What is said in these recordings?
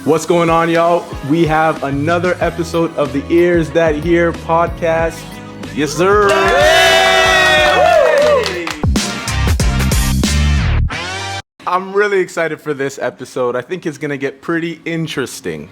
What's going on, y'all? We have another episode of the Ears That Hear podcast. Yes, sir. Yay! I'm really excited for this episode. I think it's going to get pretty interesting.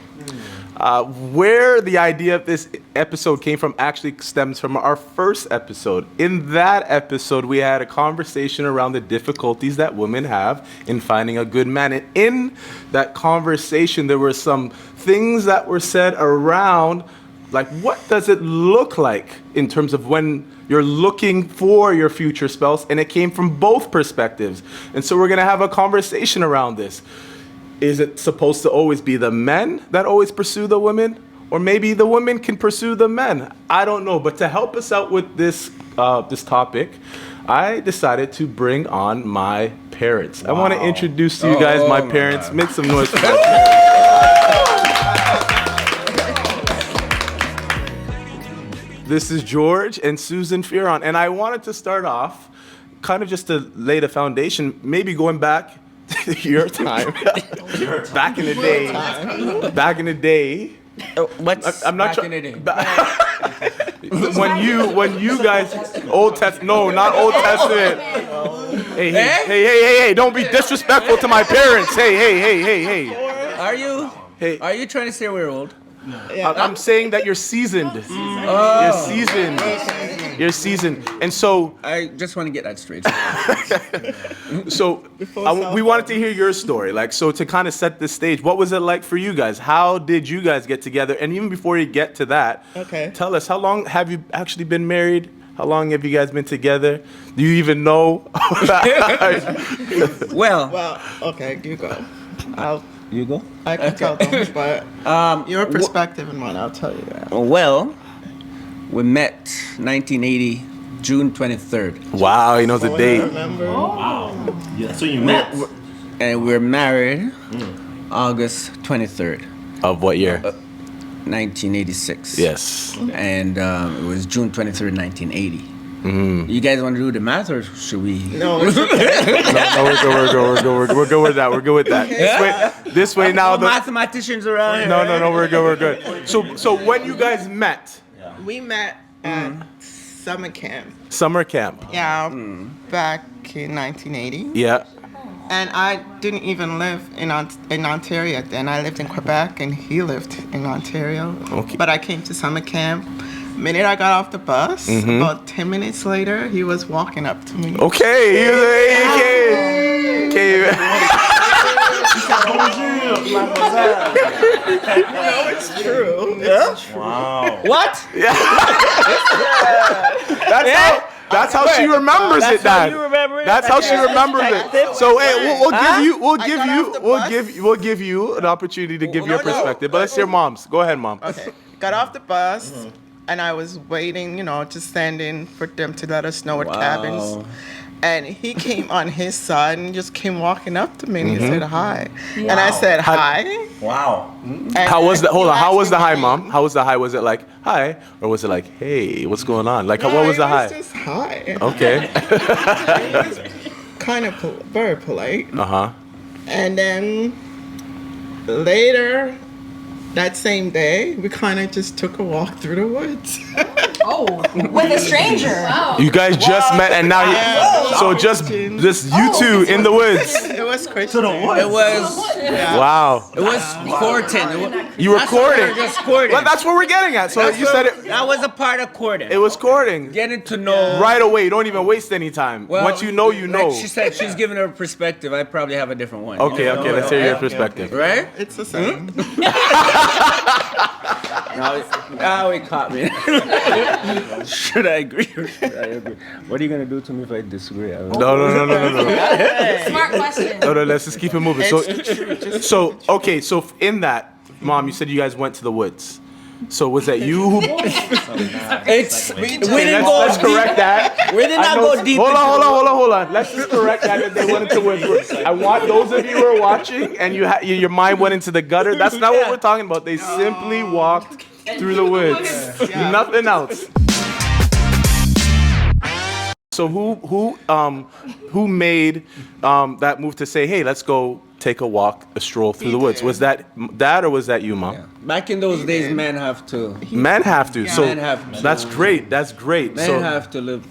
Where the idea of this episode came from actually stems from our first episode. In that episode, we had a conversation around the difficulties that women have in finding a good man. And in that conversation, there were some things that were said around, like, what does it look like in terms of when you're looking for your future spouse? And it came from both perspectives. And so we're going to have a conversation around this. Is it supposed to always be the men that always pursue the women? Or maybe the women can pursue the men? I don't know. But to help us out with this topic, I decided to bring on my parents. Wow. I want to introduce to you guys my parents. Make some noise for my parents. This is George and Susan Fearon. And I wanted to start off kind of just to lay the foundation, maybe going back your time. Back in the day. Back in the day. What's I'm not back in the day? when you guys Old Testament. No, not Old Testament. Hey, don't be disrespectful to my parents. Hey. Are you trying to say we're old? I'm saying that you're seasoned. You're seasoned. And so I just want to get that straight. So we wanted to hear your story. So to kind of set the stage, what was it like for you guys? How did you guys get together? And even before you get to that, tell us, how long have you actually been married? How long have you guys been together? Do you even know? Well, okay, you go. You go? I can tell them, but your perspective and mine, I'll tell you that. Well, we met 1980, June 23rd. Wow, he knows the date. Wow. Yeah, so you met. And we're married August 23rd. Of what year? 1986. Yes. And it was June 23rd, 1980. Mm-hmm. You guys want to do the math, or should we? No, it's okay. No, we're good with that. We're good with that. This way now. No mathematicians around here. No, we're good. So when you guys met? We met at summer camp. Summer camp. Yeah, back in 1980. Yeah. And I didn't even live in Ontario then. I lived in Quebec, and he lived in Ontario. Okay. But I came to summer camp. The minute I got off the bus, about 10 minutes later, he was walking up to me. Okay. No, it's true. It's true. Wow. What? Yeah. That's how she remembers it, Dad. That's how she remembers it. So hey, we'll give you an opportunity to give your perspective. But let's hear Mom's. Go ahead, Mom. Okay. Got off the bus, and I was waiting, just standing for them to let us know what cabins. And he came on his side and just came walking up to me and he said hi. Wow. And I said hi. Wow. And how was the How was the hi, me. Mom? How was the hi? Was it like hi, or was it like hey, what's going on? Like, No, what was the hi? It was just hi. Okay. It was kind of very polite. And then later that same day, we kind of just took a walk through the woods. With a stranger. Wow. You guys just met, and now just you two in the woods. It was crazy. It was. Wow. It was courting. You were courting. Just courting. Well, that's what we're getting at. So you said it. That was a part of courting. It was courting. Getting to know. Right away. You don't even waste any time. Well, once you know, you know. Like she said, she's giving her perspective. I probably have a different one. Okay. Let's hear your perspective. Right? It's the same. Now he caught me. Should I agree or should I agree? What are you gonna do to me if I disagree? No. Smart question. No, let's just keep it moving. So in that, Mom, you said you guys went to the woods. So was that you who? Let's correct that. We did not go deep. Hold on. Let's just correct that they went into the woods. I want those of you who are watching and your mind went into the gutter. That's not what we're talking about. They simply walked through the woods. Nothing else. So who made that move to say, hey, let's go take a walk, a stroll through He the woods. did. Was that or was that you, Mom? Yeah. Back in those days, men have to. Men have to. So Men have to. that's great. That's great. Men So have to live.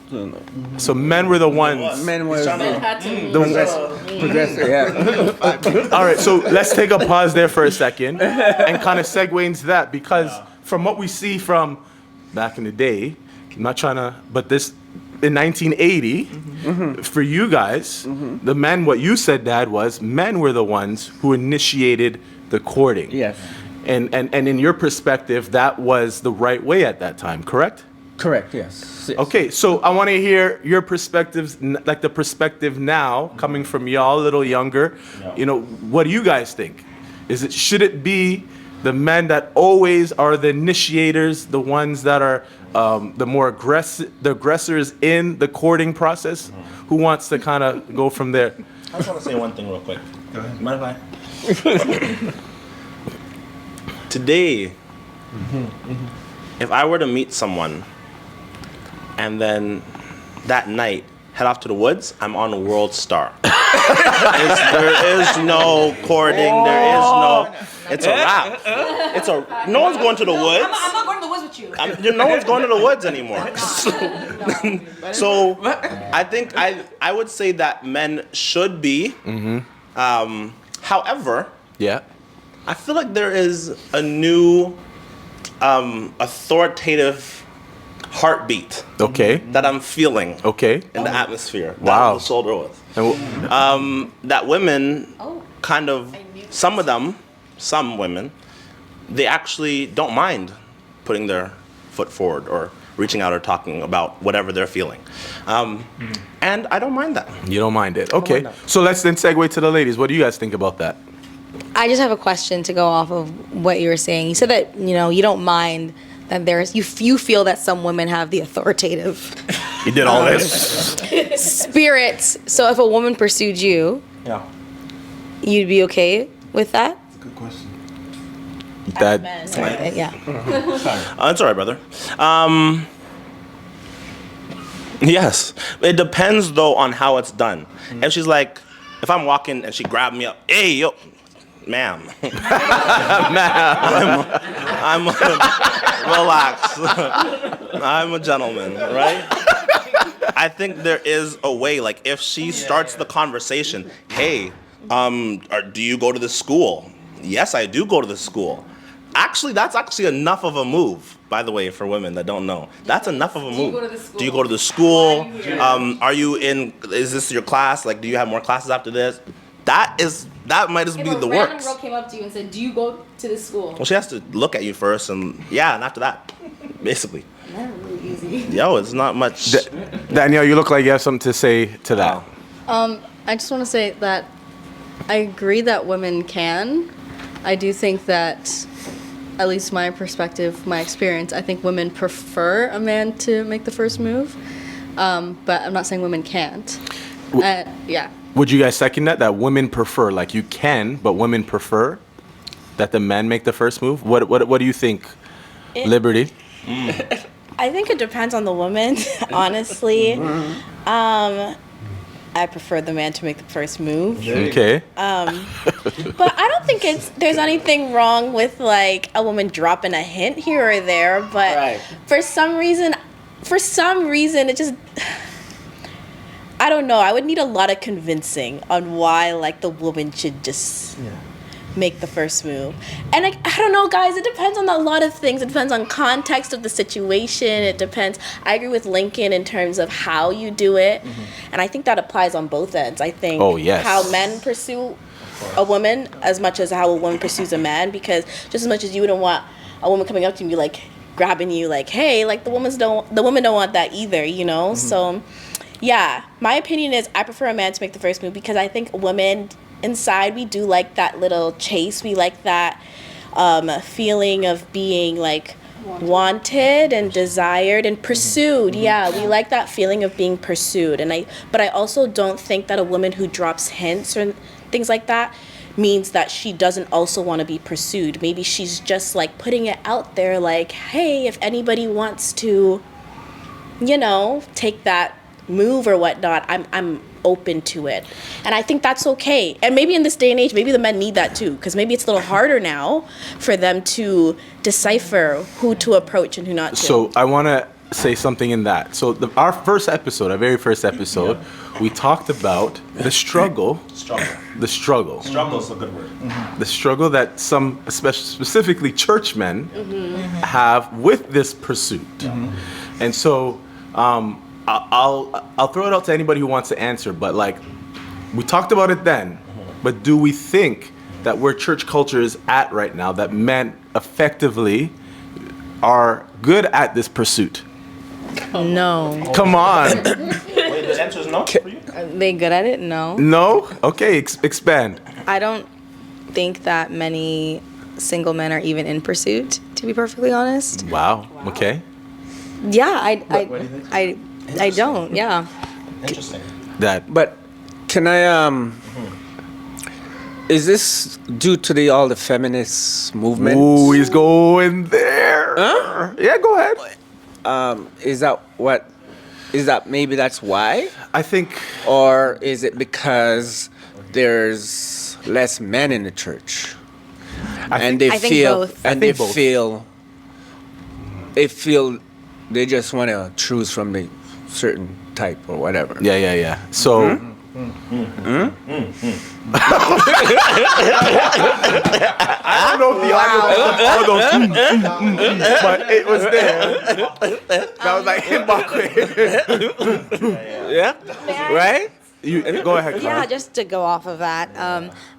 so men were the ones. Men were The, progressive. Yeah. all right. So let's take a pause there for a second and kind of segue into that, because from what we see from back in the day, I'm not trying to, but this in 1980, for you guys, the men, what you said, Dad, was men were the ones who initiated the courting. Yes. And in your perspective, that was the right way at that time, correct? Correct. Yes. Yes. Okay, so I want to hear your perspectives, like the perspective now, coming from y'all, a little younger. Yeah. You know, what do you guys think? Should it be the men that always are the initiators, the ones that are the more the aggressors in the courting process? Who wants to kind of go from there? I just want to say one thing real quick. Go ahead. Mind if I? Today, if I were to meet someone and then that night head off to the woods, I'm on a World Star. There is no courting. There is no. It's a wrap. No one's going to the woods. I'm not going to the woods with you. No one's going to the woods anymore. So I think I would say that men should be. However, Yeah. I feel like there is a new authoritative heartbeat Okay. that I'm feeling Okay. in the atmosphere. Wow. That the shoulder with. And That women kind of, some women, they actually don't mind putting their foot forward or reaching out or talking about whatever they're feeling. And I don't mind that. you don't mind it. Okay. So let's then segue to the ladies. What do you guys think about that? I just have a question to go off of what you were saying. You said that, you don't mind that you feel that some women have the authoritative You did all this. spirits. So if a woman pursued you, Yeah. you'd be okay with that? Good question. That Yeah. It's all right, brother. Yes. It depends, though, on how it's done. If she's like, if I'm walking and she grabbed me up, hey, yo, ma'am. I'm relax. I'm a gentleman, right? I think there is a way, like, if she starts the conversation, hey, do you go to this school? Yes, I do go to this school. Actually, that's actually enough of a move, by the way, for women that don't know. That's enough of a move. Do you go to the school? Are you in, is this your class? Like, do you have more classes after this? That might just be the If a random works. girl came up to you and said, "Do you go to this school?" Well, she has to look at you first, and after that, basically. That's really easy. Yo, it's not much. Danielle, you look like you have something to say to that. I just want to say that I agree that women can. I do think that, at least my perspective, my experience, I think women prefer a man to make the first move. But I'm not saying women can't. Yeah. Would you guys second that women prefer, like you can, but women prefer that the men make the first move? What do you think, Liberty? I think it depends on the woman, honestly. I prefer the man to make the first move. Okay. But I don't think there's anything wrong with like a woman dropping a hint here or there, but Right. for some reason it just, I don't know. I would need a lot of convincing on why like the woman should just make the first move. And I don't know, guys, it depends on a lot of things. It depends on context of the situation. It depends. I agree with Lincoln in terms of how you do it. And I think that applies on both ends. I think how men pursue a woman as much as how a woman pursues a man, because just as much as you wouldn't want a woman coming up to you like grabbing you like, hey, like the women don't want that either, you know? So yeah, my opinion is I prefer a man to make the first move, because I think women inside, we do like that little chase. We like that feeling of being like wanted and desired and pursued. Yeah, we like that feeling of being pursued. But I also don't think that a woman who drops hints or things like that means that she doesn't also want to be pursued. Maybe she's just like putting it out there like, hey, if anybody wants to, take that move or whatnot, I'm open to it, and I think that's okay. And maybe in this day and age, maybe the men need that too, because maybe it's a little harder now for them to decipher who to approach and who not to. So I want to say something in that. So our very first episode, we talked about the struggle. The struggle. Struggle is a good word. The struggle that some, specifically church men, have with this pursuit. And so I'll throw it out to anybody who wants to answer. But like, we talked about it then. But do we think that where church culture is at right now, that men effectively are good at this pursuit? No. Come on. Wait, the answer is no for you? Are they good at it? No. No? Okay, expand. I don't think that many single men are even in pursuit, to be perfectly honest. Wow. Okay. Yeah, I don't. Yeah. Interesting. That. But can I is this due to all the feminist movement? Ooh, he's going there. Huh? Yeah, go ahead. Is that maybe that's why? I think. Or is it because there's less men in the church? And they I think feel both. and I they think both. feel they just want to choose from the certain type or whatever. Yeah. So. I don't know if the audio was but it was there. That was like Yeah. Right? You go ahead. Yeah, Carl. just to go off of that,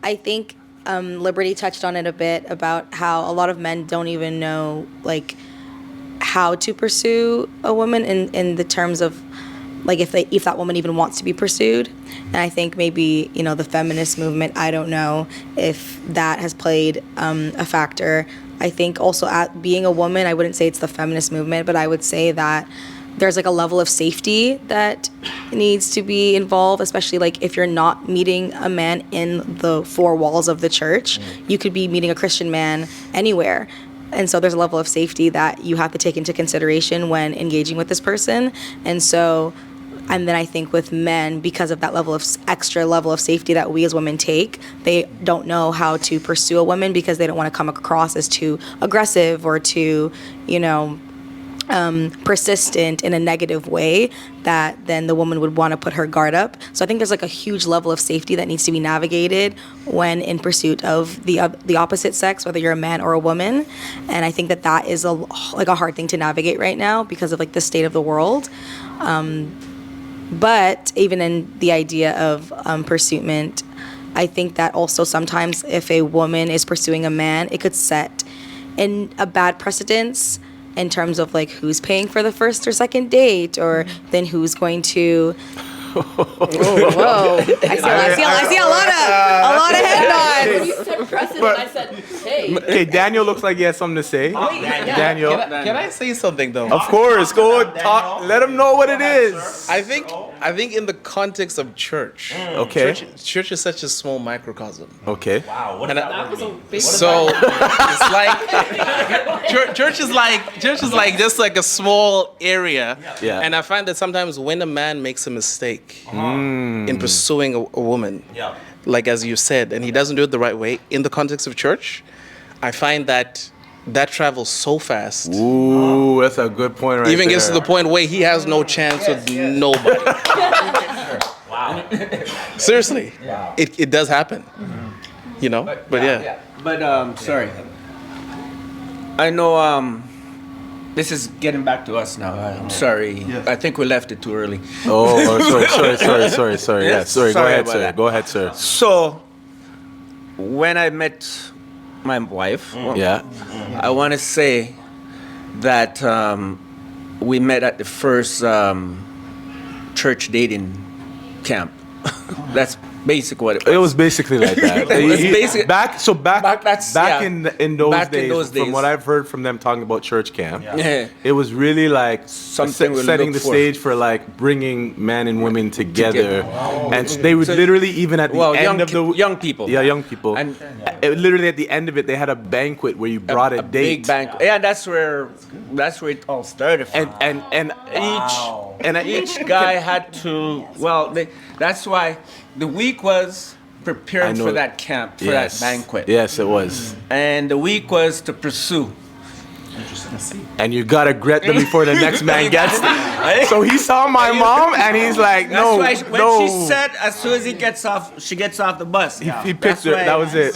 I think Liberty touched on it a bit about how a lot of men don't even know like how to pursue a woman in the terms of like if that woman even wants to be pursued. And I think maybe the feminist movement, I don't know if that has played a factor. I think also at being a woman, I wouldn't say it's the feminist movement, but I would say that there's like a level of safety that needs to be involved, especially like if you're not meeting a man in the four walls of the church. You could be meeting a Christian man anywhere. And so there's a level of safety that you have to take into consideration when engaging with this person. And then I think with men, because of that extra level of safety that we as women take, they don't know how to pursue a woman because they don't want to come across as too aggressive or too, persistent in a negative way that then the woman would want to put her guard up. So I think there's like a huge level of safety that needs to be navigated when in pursuit of the opposite sex, whether you're a man or a woman. And I think that is a hard thing to navigate right now because of like the state of the world. But even in the idea of pursuitment, I think that also sometimes if a woman is pursuing a man, it could set in a bad precedence in terms of like who's paying for the first or second date, or then who's going to. Whoa! I see a lot of head nods. When you said precedent, I said, hey. Okay, Daniel looks like he has something to say. Daniel. Can I say something though? Of course, go and talk. Let him know what it is. I think in the context of church, Okay. church is such a small microcosm. Okay. Wow, what And does that That was a mean? big So it's like church is like just like a small area. Yeah. And I find that sometimes when a man makes a mistake in pursuing a woman, Yeah. like as you said, and he doesn't do it the right way in the context of church, I find that travels so fast. Ooh, that's a good point right Even there. gets to the point where he has no chance with nobody. Wow. Seriously, it does happen. But yeah. But sorry. I know this is getting back to us now. I'm sorry. I think we left it too early. Sorry. Yeah, sorry. Go Sorry ahead, about sir. that. Go ahead, sir. So when I met my wife, Yeah. I want to say that we met at the first church dating camp. That's basically what it was. It was basically like that. It was basic- back in those Back in days, those from days. what I've heard from them talking about church camp, Yeah. it was really like Something we setting the look for. stage for like bringing men and women together, and they would literally even at the end of the young people. yeah, young people, And literally at the end of it, they had a banquet where you brought a date. big banquet. Yeah, that's where it all started from. And And each guy had to. Well, that's why the week was preparing for that camp, for that banquet. Yes, it was. And the week was to pursue. And you gotta get them before the next man gets them. So he saw my mom, and he's like, no, That's why when she said, as soon as she gets off the bus. He picked her. That was it.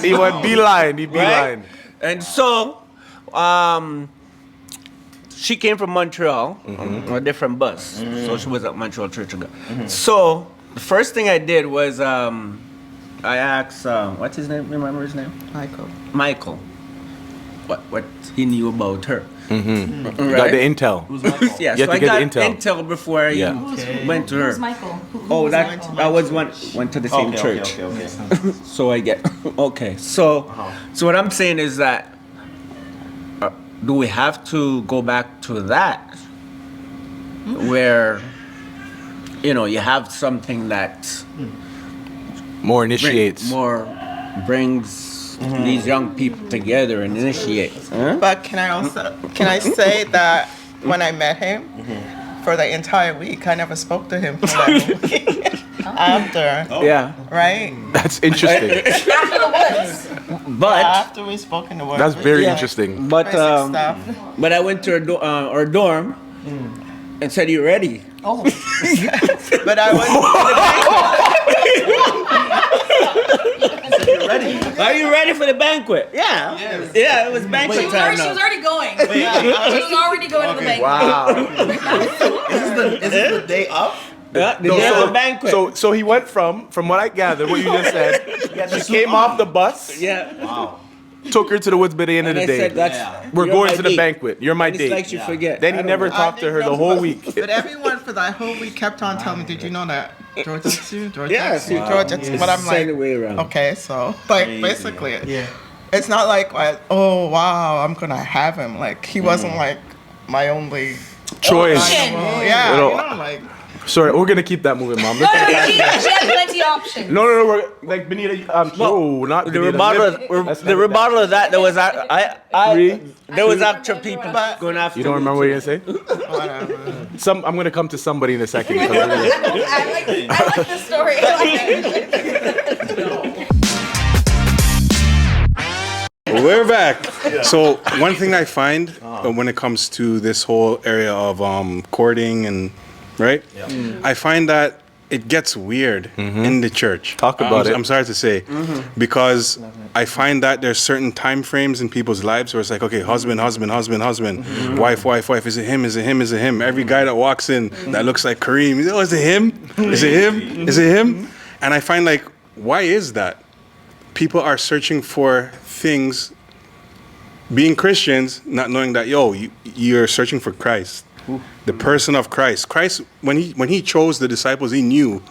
He went beeline. He beeline. Right? And so, she came from Montreal on a different bus. So she was at Montreal Church of God. So the first thing I did was I asked, what's his name? Remember his name? Michael. What he knew about her. Right? Got the intel. Yeah, so I got intel before I went to her. Who's Michael? That was went to the same church. Okay. So I get okay. So what I'm saying is that do we have to go back to that where you have something that More initiates. brings these young people together and initiates. Huh? But can I say that when I met him, for the entire week, I never spoke to him for that whole week. After. Yeah. Right? That's interesting. After the woods. But After we spoke in the word. That's very interesting. but Basic stuff. but I went to our dorm and said, "You ready?" Oh. But I was. Are you ready for the banquet? Yeah. Yes. Yeah, it was banquet She was time. already going. She was already going to the bank. Wow. Is this the day up? Yeah, the day of the banquet. So he went from what I gathered, what you just said. She came off the bus, yeah. Wow. took her to the woods by the end of And the I day. said, We're you're going my to the date. banquet. You're my And it's date. like you forget. Then he never talked to her the whole week. But everyone for that whole week kept on telling me, "Did you know that George likes you? George Yes. likes you. George likes you." But I'm Send the like, way around. okay, so like basically, it's not like, oh wow, I'm gonna have him. Like he wasn't like my only Choice. Yeah, You know, you know, like. Sorry, we're gonna keep that moving, Mom. No, she had plenty of options. No, we're like Benita. No, not The Benita. rebuttal of that, there was there was actual people But- going after. You don't remember what you're gonna say? Whatever. I'm gonna come to somebody in a second. I like the story. We're back. So one thing I find when it comes to this whole area of courting and I find that it gets weird in the church. Talk about it. I'm sorry to say, because I find that there's certain time frames in people's lives where it's like, okay, husband, wife, is it him? Is it him? Is it him? Every guy that walks in that looks like Kareem, is it him? Is it him? Is it him? And I find like, why is that? People are searching for things, being Christians, not knowing that, you're searching for Christ. The person of Christ. Christ, when he chose the disciples, he knew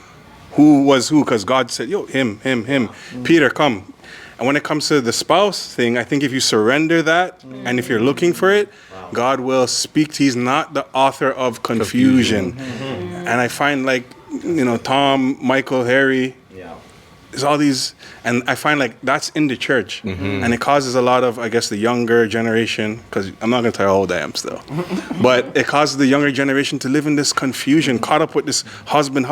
who was who, because God said, him. Peter, come. And when it comes to the spouse thing, I think if you surrender that, and if you're looking for it, God will speak to you. He's not the author of confusion. And I find like, Tom, Michael, Harry, there's all these, and I find like that's in the church, and it causes a lot of, I guess, the younger generation, because I'm not gonna tell you how old I am still, but it causes the younger generation to live in this confusion, caught up with this husband,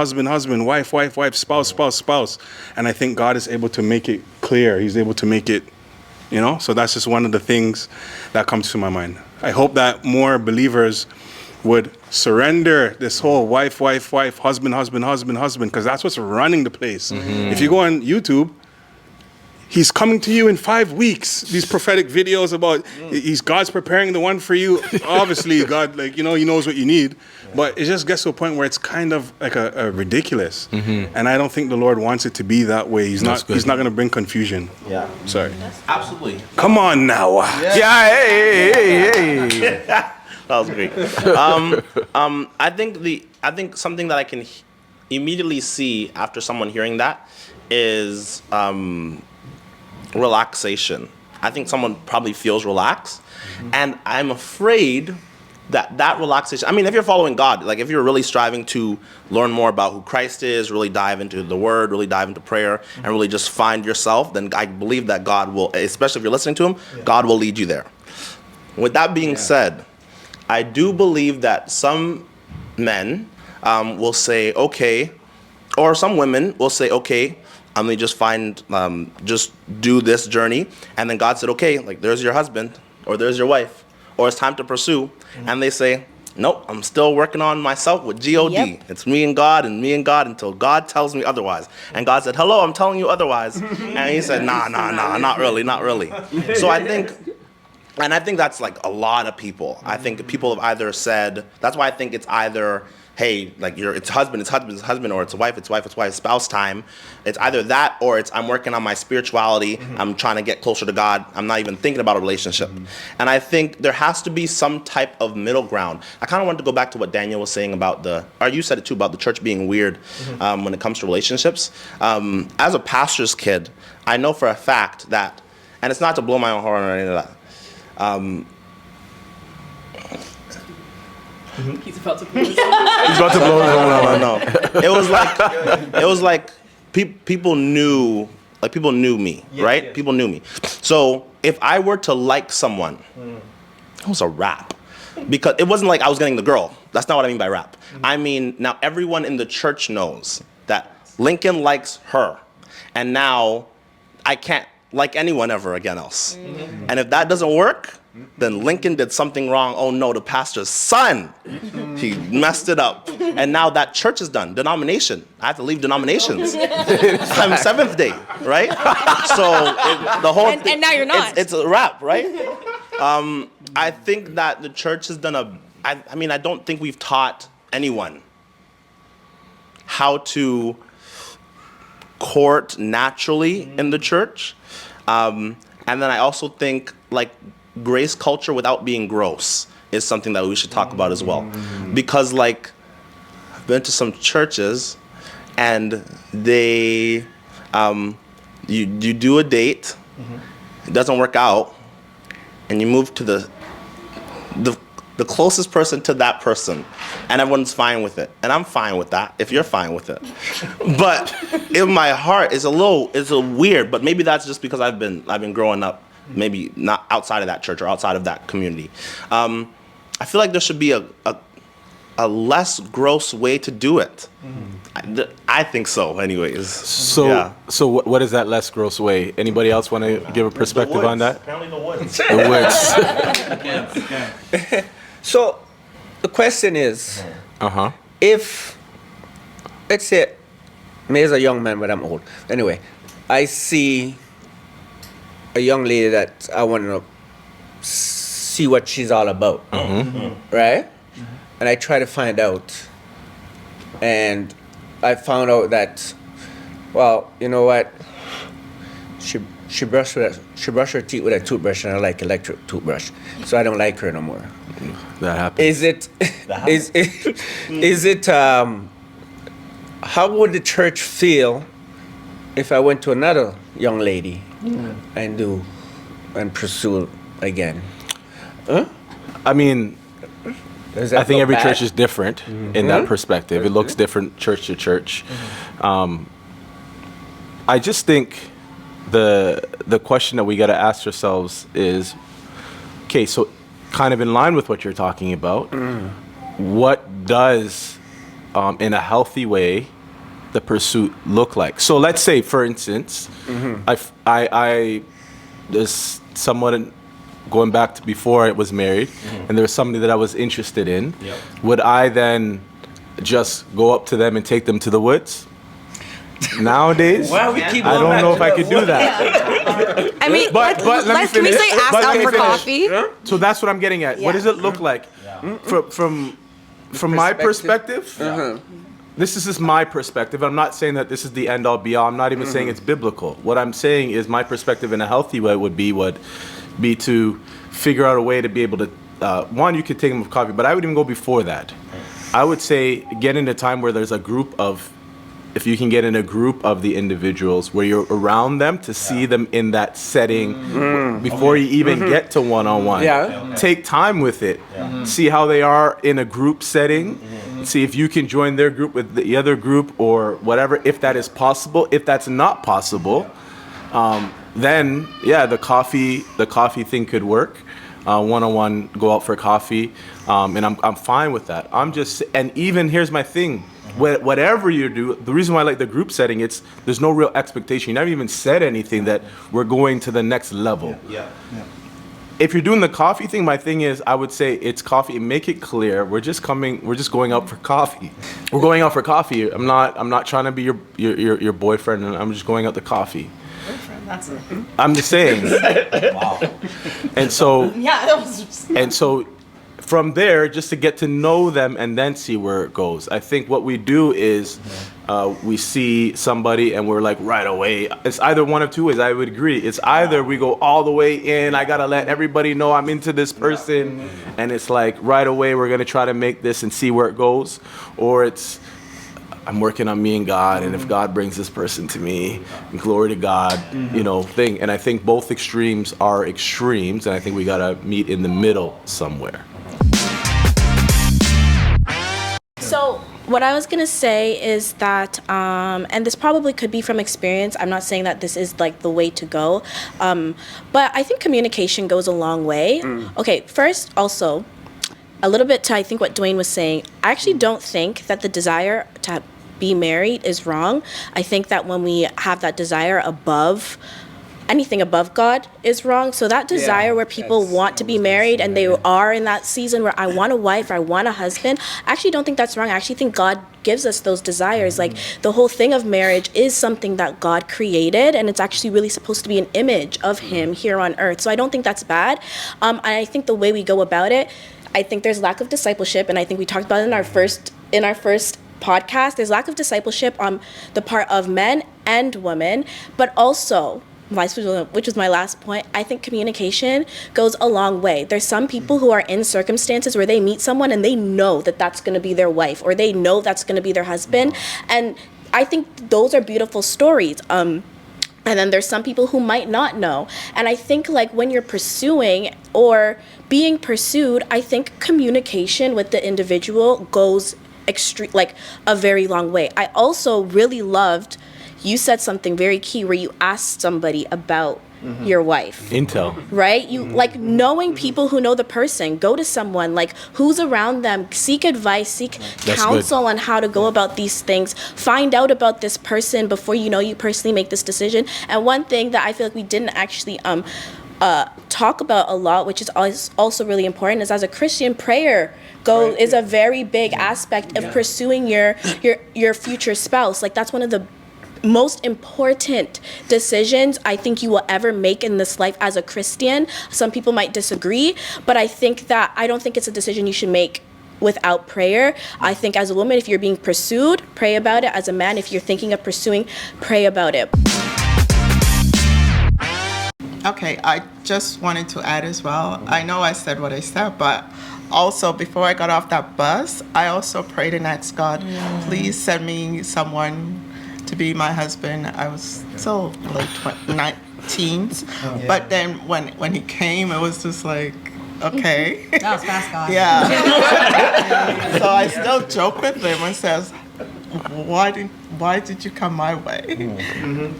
wife, spouse, and I think God is able to make it clear. He's able to make it, so that's just one of the things that comes to my mind. I hope that more believers would surrender this whole wife, husband, because that's what's running the place. If you go on YouTube, he's coming to you in 5 weeks. These prophetic videos about God's preparing the one for you. Obviously, God, he knows what you need. But it just gets to a point where it's kind of like a ridiculous. And I don't think the Lord wants it to be that way. He's not going to bring confusion. Yeah. Sorry. Absolutely. Come on now. Yeah, hey. That was great. I think something that I can immediately see after someone hearing that is relaxation. I think someone probably feels relaxed, and I'm afraid that relaxation. I mean, if you're following God, like if you're really striving to learn more about who Christ is, really dive into the Word, really dive into prayer, and really just find yourself, then I believe that God will, especially if you're listening to Him, God will lead you there. With that being said, I do believe that some men will say, okay, or some women will say, okay, I'm gonna just just do this journey. And then God said, okay, like there's your husband or there's your wife, or it's time to pursue. And they say, nope, I'm still working on myself with God. Yep. It's me and God until God tells me otherwise. And God said, hello, I'm telling you otherwise. And he said, nah, not really. So I think that's like a lot of people. I think people have either said, that's why I think it's either, hey, like it's husband, or it's wife, spouse time. It's either that or it's I'm working on my spirituality. I'm trying to get closer to God. I'm not even thinking about a relationship. And I think there has to be some type of middle ground. I kind of wanted to go back to what Daniel was saying about or you said it too, about the church being weird when it comes to relationships. As a pastor's kid, I know for a fact that, and it's not to blow my own horn or any of that, He's about to blow his He's about to blow his own no. It was like people knew me, right? yes. People knew me. So if I were to like someone, it was a wrap. Because it wasn't like I was getting the girl. That's not what I mean by rap. I mean, now everyone in the church knows that Lincoln likes her. And now I can't like anyone ever again else. And if that doesn't work, then Lincoln did something wrong. Oh no, the pastor's son, he messed it up. And now that church is done. Denomination. I have to leave denominations. I'm Seventh Day, right? So the whole And now you're not. It's a wrap, right? I think that the church has done I mean, I don't think we've taught anyone how to court naturally in the church. And then I also think like grace culture without being gross is something that we should talk about as well. Because like I've been to some churches and they you do a date, it doesn't work out, and you move to the closest person to that person, and everyone's fine with it, and I'm fine with that if you're fine with it. But in my heart, it's a weird. But maybe that's just because I've been growing up, maybe not outside of that church or outside of that community. I feel like there should be a less gross way to do it. I think so, anyways. So, yeah. so what is that less gross way? Anybody else want to give a perspective on that? Apparently the woods. The woods. So the question is, if, let's say, me as a young man, but I'm old. Anyway, I see a young lady that I want to see what she's all about, right? And I try to find out, and I found out that, well, you know what? She brushed her teeth with a toothbrush, and I like electric toothbrush, so I don't like her no more. That happens. Is it how would the church feel if I went to another young lady and pursue again? I mean, I think every church is different in that perspective. It looks different church to church. I just think the question that we got to ask ourselves is, okay, so kind of in line with what you're talking about, what does, in a healthy way, the pursuit look like? So let's say, for instance, I there's someone going back to before I was married, and there was somebody that I was interested in. Would I then just go up to them and take them to the woods? Nowadays, I don't know if I could do that. I mean, But can we say ask out for coffee? So that's what I'm getting at. What does it look like from my perspective? This is just my perspective. I'm not saying that this is the end all be all. I'm not even saying it's biblical. What I'm saying is my perspective in a healthy way would be to figure out a way to be able to, one, you could take them with coffee, but I would even go before that. I would say get in a time where there's a group of, if you can get in a group of the individuals where you're around them to see them in that setting before you even get to one-on-one. Take time with it. See how they are in a group setting. See if you can join their group with the other group or whatever, if that is possible. If that's not possible, then the coffee thing could work. one-on-one, go out for coffee, and I'm fine with that. And even here's my thing. Whatever you do, the reason why I like the group setting, there's no real expectation. You never even said anything that we're going to the next level. Yeah. If you're doing the coffee thing, my thing is I would say it's coffee and make it clear we're just going out for coffee. We're going out for coffee. I'm not trying to be your boyfriend, and I'm just going out to coffee. Boyfriend, that's it. I'm just saying. Wow. And so Yeah, that was just. and so from there, just to get to know them and then see where it goes. I think what we do is we see somebody and we're like right away. It's either one of two ways. I would agree. It's either we go all the way in. I gotta let everybody know I'm into this person, and it's like right away we're gonna try to make this and see where it goes, or it's I'm working on me and God, and if God brings this person to me, glory to God, thing. And I think both extremes are extremes, and I think we gotta meet in the middle somewhere. So what I was gonna say is that, and this probably could be from experience. I'm not saying that this is like the way to go, but I think communication goes a long way. Okay, first, also, a little bit to I think what Dwayne was saying. I actually don't think that the desire to be married is wrong. I think that when we have that desire above anything above God is wrong. So that desire where people want to be married and they are in that season where I want a wife, or I want a husband, I actually don't think that's wrong. I actually think God gives us those desires. Like the whole thing of marriage is something that God created, and it's actually really supposed to be an image of Him here on earth. So I don't think that's bad. And I think the way we go about it, I think there's lack of discipleship, and I think we talked about it in our first podcast. There's lack of discipleship on the part of men and women, but also, which was my last point, I think communication goes a long way. There's some people who are in circumstances where they meet someone and they know that that's going to be their wife, or they know that's going to be their husband, and I think those are beautiful stories. And then there's some people who might not know. And I think like when you're pursuing or being pursued, I think communication with the individual goes like a very long way. I also really loved, you said something very key where you asked somebody about your wife. Intel. Right? You like knowing people who know the person. Go to someone, like who's around them, seek advice, seek counsel on how to go about these things. Find out about this person before you personally make this decision. And one thing that I feel like we didn't actually talk about a lot, which is also really important, is as a Christian, prayer is a very big aspect of pursuing your future spouse. Like that's one of the most important decisions I think you will ever make in this life as a Christian. Some people might disagree, but I don't think it's a decision you should make without prayer. I think as a woman, if you're being pursued, pray about it. As a man, if you're thinking of pursuing, pray about it. Okay, I just wanted to add as well. I know I said what I said, but also before I got off that bus, I also prayed and asked God, please send me someone to be my husband. I was still like 19s, but then when he came, it was just like, okay. That was fast, God. Yeah. So I still joke with him and says, why did you come my way?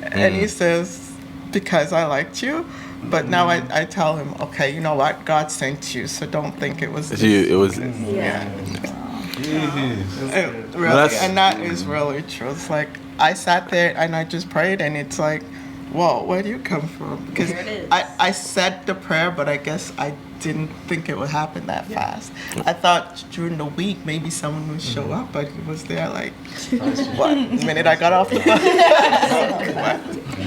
And he says, because I liked you. But now I tell him, okay, you know what? God sent you, so don't think it was you. It was. Yeah. Really, and that is really true. It's like I sat there and I just prayed, and it's like, whoa, where do you come from? Because I said the prayer, but I guess I didn't think it would happen that fast. I thought during the week maybe someone would show up, but he was there like, what? The minute I got off the bus.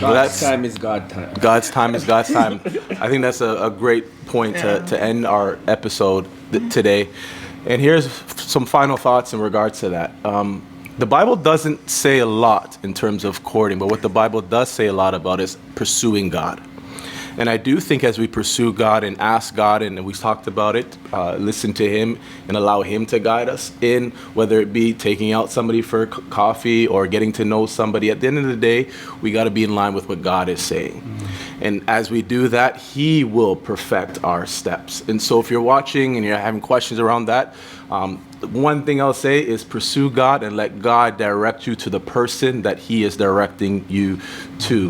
God's time is God time. God's time is God's time. I think that's a great point to end our episode today. And here's some final thoughts in regards to that. The Bible doesn't say a lot in terms of courting, but what the Bible does say a lot about is pursuing God. And I do think as we pursue God and ask God, and we talked about it, listen to Him and allow Him to guide us in, whether it be taking out somebody for coffee or getting to know somebody, at the end of the day, we got to be in line with what God is saying. And as we do that, He will perfect our steps. And so if you're watching and you're having questions around that, one thing I'll say is pursue God and let God direct you to the person that He is directing you to.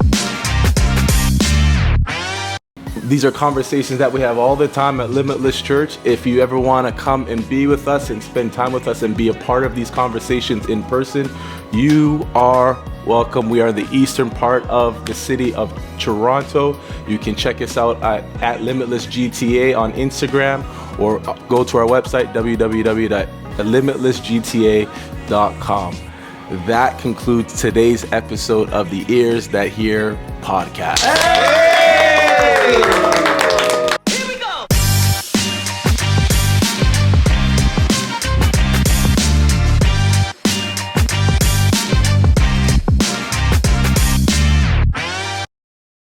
These are conversations that we have all the time at Limitless Church. If you ever want to come and be with us and spend time with us and be a part of these conversations in person, you are welcome. We are in the eastern part of the city of Toronto. You can check us out at Limitless GTA on Instagram, or go to our website, www.limitlessgta.com. That concludes today's episode of the Ears That Hear podcast. Hey!